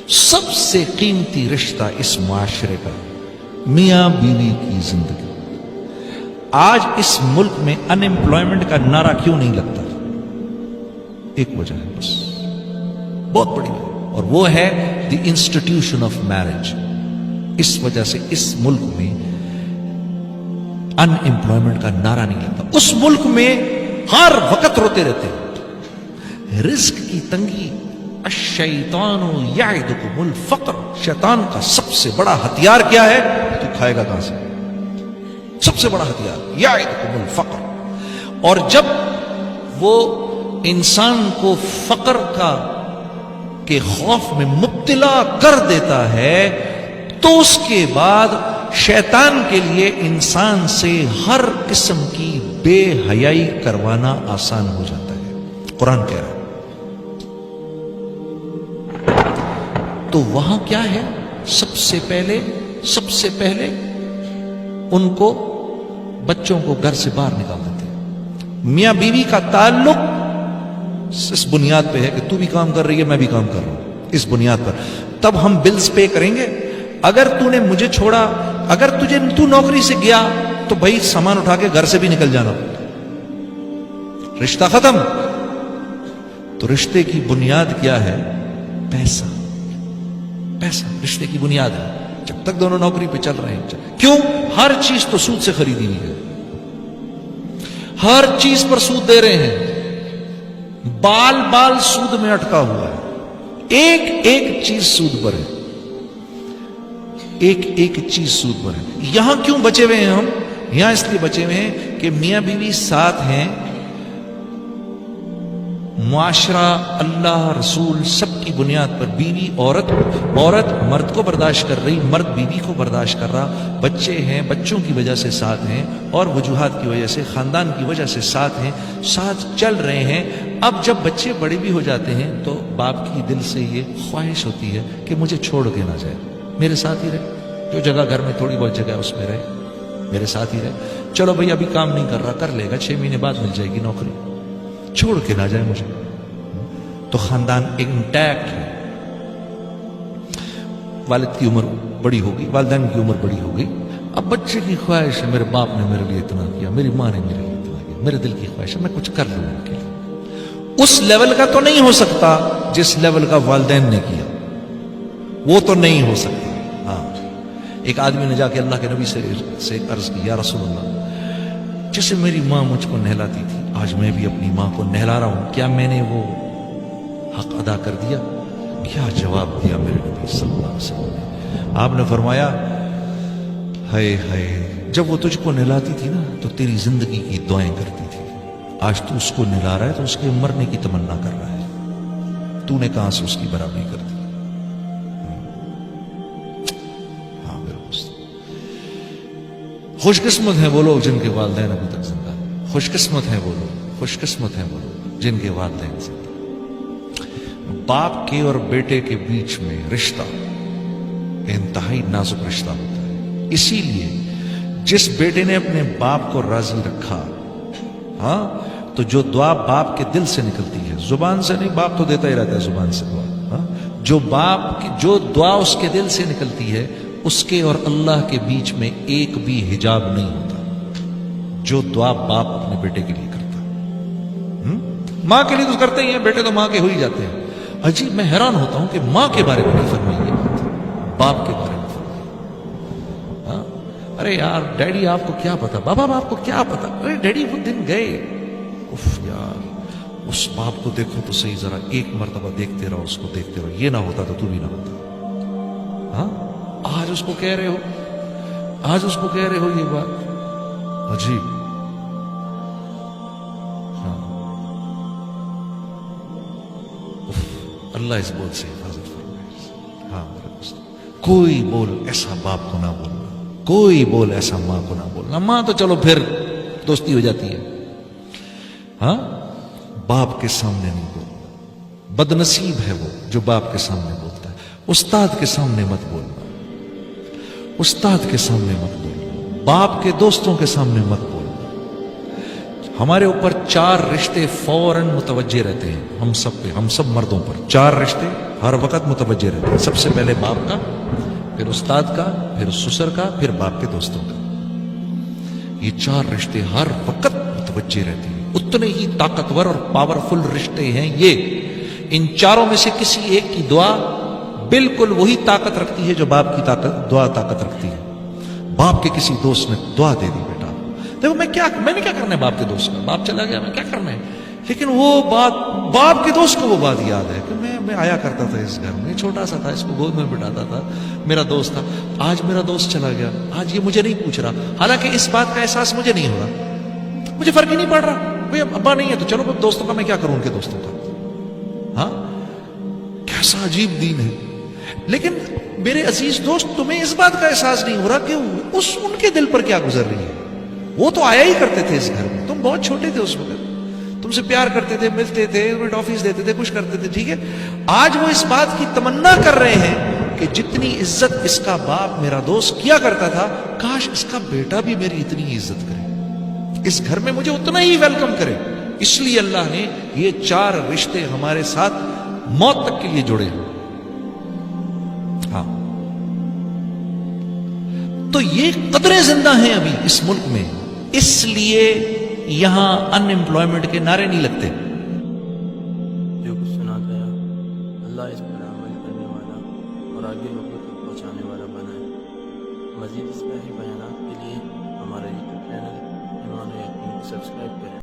سب سے قیمتی رشتہ اس معاشرے کا میاں بیوی کی زندگی. آج اس ملک میں ان امپلائمنٹ کا نعرہ کیوں نہیں لگتا؟ ایک وجہ ہے بس، بہت بڑی وجہ، اور وہ ہے دی انسٹیٹیوشن آف میرج. اس وجہ سے اس ملک میں ان امپلائمنٹ کا نعرہ نہیں لگتا. اس ملک میں ہر وقت روتے رہتے ہیں رزق کی تنگی. الشیطان یعدکم الفقر. شیطان کا سب سے بڑا ہتھیار کیا ہے؟ تو کھائے گا کہاں سے؟ سب سے بڑا ہتھیار یعدکم الفقر. اور جب وہ انسان کو فقر کا کے خوف میں مبتلا کر دیتا ہے تو اس کے بعد شیطان کے لیے انسان سے ہر قسم کی بے حیائی کروانا آسان ہو جاتا ہے. قرآن کہہ رہا ہے. تو وہاں کیا ہے؟ سب سے پہلے ان کو بچوں کو گھر سے باہر نکال دیتے ہیں. میاں بیوی کا تعلق اس بنیاد پہ ہے کہ تو بھی کام کر رہی ہے، میں بھی کام کر رہا ہوں. اس بنیاد پر تب ہم بلز پے کریں گے. اگر تو نے مجھے چھوڑا، اگر تو نوکری سے گیا تو بھائی سامان اٹھا کے گھر سے بھی نکل جانا، رشتہ ختم. تو رشتے کی بنیاد کیا ہے؟ پیسہ. پیسہ رشتے کی بنیاد ہے. جب تک دونوں نوکری پہ چل رہے ہیں. کیوں؟ ہر چیز تو سود سے خریدی نہیں ہے، ہر چیز پر سود دے رہے ہیں. بال سود میں اٹکا ہوا ہے. ایک چیز سود پر ہے، ایک چیز سود پر ہے. یہاں کیوں بچے ہوئے ہیں ہم؟ یہاں اس لیے بچے ہوئے ہیں کہ میاں بیوی ساتھ ہیں. معاشرہ، اللہ، رسول سب کی بنیاد پر بیوی عورت مرد کو برداشت کر رہی، مرد بیوی کو برداشت کر رہا. بچے ہیں، بچوں کی وجہ سے ساتھ ہیں، اور وجوہات کی وجہ سے، خاندان کی وجہ سے ساتھ ہیں، ساتھ چل رہے ہیں. اب جب بچے بڑے بھی ہو جاتے ہیں تو باپ کی دل سے یہ خواہش ہوتی ہے کہ مجھے چھوڑ کے نہ جائے، میرے ساتھ ہی رہے. جو جگہ گھر میں تھوڑی بہت جگہ ہے اس میں رہے، میرے ساتھ ہی رہے. چلو بھائی ابھی کام نہیں کر رہا، کر لے گا، 6 مہینے بعد مل جائے گی نوکری، چھوڑ کے نہ جائے مجھے. تو خاندان انٹیکٹ ہے. والد کی عمر بڑی ہوگی، والدین کی عمر بڑی ہوگی. اب بچے کی خواہش ہے، میرے باپ نے میرے لیے اتنا کیا، میری ماں نے میرے لیے اتنا کیا، میرے دل کی خواہش ہے میں کچھ کر لوں ان کے لیے. اس لیول کا تو نہیں ہو سکتا جس لیول کا والدین نے کیا، وہ تو نہیں ہو سکتا. ہاں، ایک آدمی نے جا کے اللہ کے نبی سے عرض کی، یا رسول اللہ، جیسے میری ماں مجھ کو نہلاتی تھی، آج میں بھی اپنی ماں کو نہلا رہا ہوں، کیا میں نے وہ حق ادا کر دیا؟ کیا جواب دیا میرے نبی صلی اللہ علیہ وسلم نے؟ آپ نے فرمایا، ہائے ہائے، جب وہ تجھ کو نہلاتی تھی نا تو تیری زندگی کی دعائیں کرتی تھی. آج تو اس کو نہلا رہا ہے تو اس کے مرنے کی تمنا کر رہا ہے. تو نے کہاں سے اس کی برابری کر دی؟ ہاں میرے دوست، خوش قسمت ہیں وہ لوگ جن کے والدین ابھی تک زندہ ہیں. خوش قسمت ہیں وہ لوگ جن کے والدین زندہ. باپ کے اور بیٹے کے بیچ میں رشتہ انتہائی نازک رشتہ ہوتا ہے. اسی لیے جس بیٹے نے اپنے باپ کو راضی رکھا، ہاں، تو جو دعا باپ کے دل سے نکلتی ہے، زبان سے نہیں، باپ تو دیتا ہی رہتا ہے زبان سے دعا، ہاں، جو باپ کی جو دعا اس کے دل سے نکلتی ہے، اس کے اور اللہ کے بیچ میں ایک بھی حجاب نہیں ہوتا. جو دعا باپ اپنے بیٹے کے لیے کرتا ہے، ماں کے لیے تو کرتے ہی ہیں، بیٹے تو ماں کے ہو ہی جاتے ہیں. عجیب، میں حیران ہوتا ہوں کہ ماں کے بارے میں نہیں فرمائی یہ بات، باپ کے بارے میں فرمائی. ہاں، ارے یار ڈیڈی آپ کو کیا پتا، بابا آپ کو کیا پتا، ارے ڈیڈی وہ دن گئے. اف یار، اس باپ کو دیکھو تو صحیح، ذرا ایک مرتبہ دیکھتے رہو، اس کو دیکھتے رہو، یہ نہ ہوتا تو بھی نہ ہوتا. ہاں، آج اس کو کہہ رہے ہو یہ بات. عجیب. اللہ اس بول سے حفاظت فرمائے. ہاں میرے دوست، کوئی بول ایسا باپ کو نہ بولنا، کوئی بول ایسا ماں کو نہ بولنا. ماں تو چلو پھر دوستی ہو جاتی ہے، ہاں، باپ کے سامنے نہیں بولنا. بد نصیب ہے وہ جو باپ کے سامنے بولتا ہے. استاد کے سامنے مت بولنا، استاد کے سامنے مت بولنا، باپ کے دوستوں کے سامنے مت بولنا. ہمارے اوپر 4 رشتے فوراً متوجہ رہتے ہیں، ہم سب پہ، ہم سب مردوں پر 4 رشتے ہر وقت متوجہ رہتے ہیں. سب سے پہلے باپ کا، پھر استاد کا، پھر سسر کا، پھر باپ کے دوستوں کا. یہ 4 رشتے ہر وقت متوجہ رہتے ہیں. اتنے ہی طاقتور اور پاورفل رشتے ہیں یہ. ان 4 میں سے کسی ایک کی دعا بالکل وہی طاقت رکھتی ہے جو باپ کی دعا طاقت رکھتی ہے. باپ کے کسی دوست نے دعا دے دی، بیٹا دیکھو میں نے کیا کرنا ہے باپ کے دوست کا، باپ چلا گیا میں کیا کرنا ہے، لیکن وہ بات باپ کے دوست کو وہ بات یاد ہے کہ میں آیا کرتا تھا اس گھر میں، چھوٹا سا تھا، اس کو گود میں بٹھاتا تھا، میرا دوست تھا. آج میرا دوست چلا گیا، آج یہ مجھے نہیں پوچھ رہا، حالانکہ اس بات کا احساس مجھے نہیں ہو رہا، مجھے فرق ہی نہیں پڑ رہا. بھئی ابا نہیں ہے تو چلو دوستوں کا میں کیا کروں، ان کے دوستوں کا. ہاں کیسا عجیب دین ہے. لیکن میرے عزیز دوست تمہیں اس بات کا احساس نہیں ہو رہا کہ ان کے دل پر کیا گزر رہی ہے. وہ تو آیا ہی کرتے تھے اس گھر میں، تم بہت چھوٹے تھے اس وقت، تم سے پیار کرتے تھے، ملتے تھے، تمہیں ٹافیز دیتے تھے، کچھ کرتے تھے، ٹھیک ہے. آج وہ اس بات کی تمنا کر رہے ہیں کہ جتنی عزت اس کا باپ میرا دوست کیا کرتا تھا، کاش اس کا بیٹا بھی میری اتنی عزت کرے، اس گھر میں مجھے اتنا ہی ویلکم کرے. اس لیے اللہ نے یہ 4 رشتے ہمارے ساتھ موت تک کے لیے جوڑے ہیں. ہاں تو یہ قدریں زندہ ہیں ابھی اس ملک میں، اس لیے یہاں ان امپلائمنٹ کے نعرے نہیں لگتے. جو کچھ سنا گیا اللہ اس پر عمل کرنے والا اور آگے لوگوں تک پہنچانے والا بنائے. مزید اس طرح بیانات کے لیے ہمارا یوٹیوب چینل ایمان و یقین کو سبسکرائب کریں.